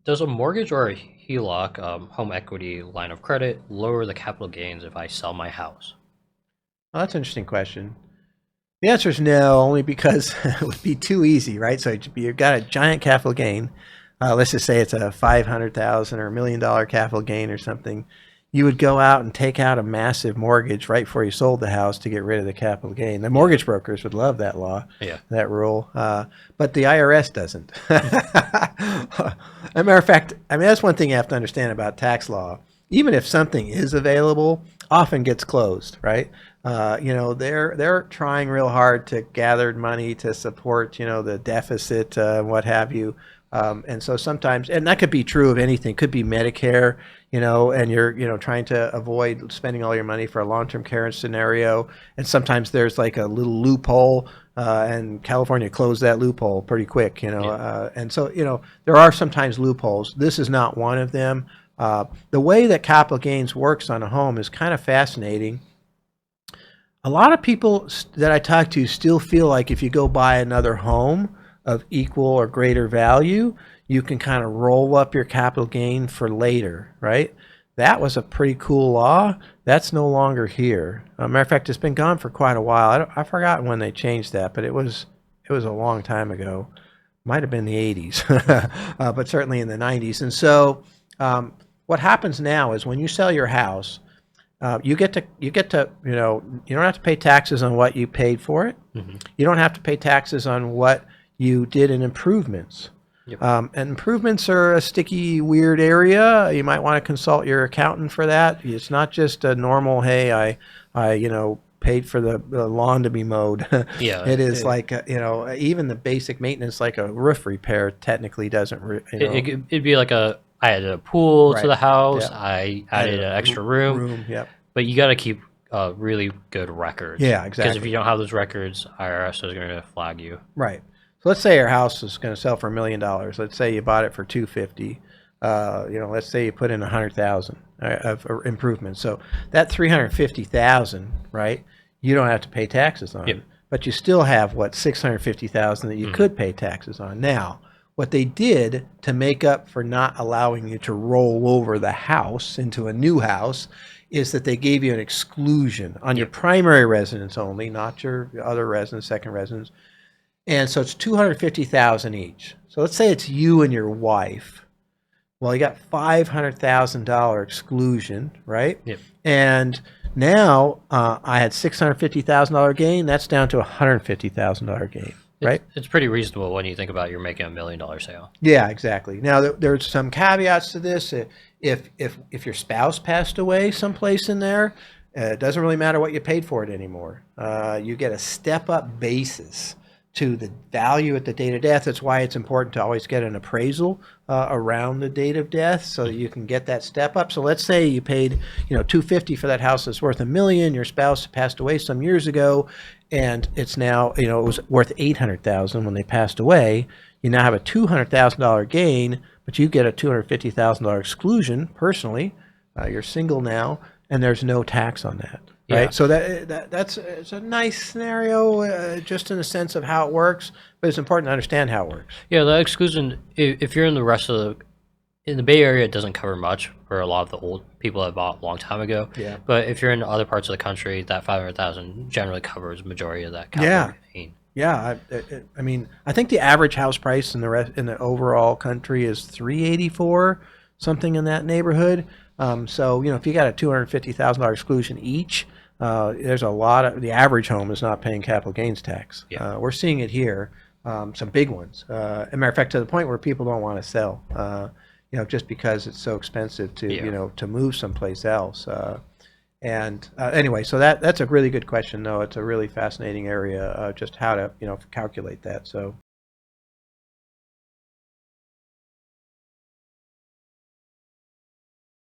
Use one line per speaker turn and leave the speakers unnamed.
Does a mortgage or a HELOC, home equity line of credit, lower the capital gains if I sell my house?
Well, that's an interesting question. The answer is no, only because it would be too easy, right? So you've got a giant capital gain. Let's just say it's a 500,000 or $1 million capital gain or something. You would go out and take out a massive mortgage right before you sold the house to get rid of the capital gain. The
Yeah.
mortgage brokers would love that law,
Yeah.
that rule, but the IRS doesn't. As a matter of fact, I mean, that's one thing you have to understand about tax law. Even if something is available, often gets closed, right? They're trying real hard to gather money to support, the deficit, what have you. And so sometimes, and that could be true of anything, could be Medicare, and you're, trying to avoid spending all your money for a long-term care scenario. And sometimes there's like a little loophole, and California closed that loophole pretty quick,
Yeah.
and so, there are sometimes loopholes. This is not one of them. The way that capital gains works on a home is kind of fascinating. A lot of people that I talk to still feel like if you go buy another home of equal or greater value, you can kind of roll up your capital gain for later, right? That was a pretty cool law. That's no longer here. Matter of fact, it's been gone for quite a while. I've forgotten when they changed that, but it was a long time ago. Might have been the 80s, but certainly in the 90s. And so, what happens now is when you sell your house, you get to you don't have to pay taxes on what you paid for it.
Hmm.
You don't have to pay taxes on what you did in improvements.
Yep.
And improvements are a sticky, weird area. You might want to consult your accountant for that. It's not just a normal, hey, I paid for the lawn to be mowed.
Yeah.
It is like, even the basic maintenance, like a roof repair, technically doesn't,
It'd be like I added a pool to
right.
the house.
Yeah.
I
Added
added
a
an extra room,
room. Yep.
but you got to keep really good records
Yeah,
because if you
exactly.
don't have those records, IRS is going to flag you.
Right. So let's say your house is going to sell for $1 million. Let's say you bought it for 250. Let's say you put in 100,000 of improvements. So that 350,000, right? You don't have to pay taxes on,
Yep.
but you still have what 650,000 that you
Hmm.
could pay taxes on. Now, what they did to make up for not allowing you to roll over the house into a new house is that they gave you an exclusion on your
Yep.
primary residence only, not your other residence, second residence, and so it's 250,000 each. So let's say it's you and your wife. Well, you got $500,000 exclusion, right?
Yep.
And now I had $650,000 gain. That's down to $150,000 gain,
It's
right?
it's pretty reasonable when you think about you're making $1 million sale.
Yeah, exactly. Now there's some caveats to this. If your spouse passed away someplace in there, it doesn't really matter what you paid for it anymore. You get a step up basis to the value at the date of death. That's why it's important to always get an appraisal around the date of death so that you can get that step up. So let's say you paid 250 for that house that's worth $1 million. Your spouse passed away some years ago, and it's now it was worth 800,000 when they passed away. You now have a $200,000 gain, but you get a $250,000 exclusion personally. You're single now, and there's no tax on that.
Yeah.
Right, so that's it's a nice scenario, just in the sense of how it works, but it's important to understand how it works.
Yeah, the exclusion, if you're in the rest of in the Bay Area, it doesn't cover much for a lot of the old people that bought a long time ago.
Yeah.
But if you're in other parts of the country, that 500,000 generally covers majority of that
Yeah.
capital gain.
Yeah, I mean, I think the average house price in the overall country is 384, something in that neighborhood. So if you got a $250,000 exclusion each, there's a lot of the average home is not paying capital gains tax.
Yeah.
We're seeing it here, some big ones. As a matter of fact, to the point where people don't want to sell, just because it's so expensive to
Yeah.
to move someplace else. And anyway, so that's a really good question, though. It's a really fascinating area, just how to calculate that. So.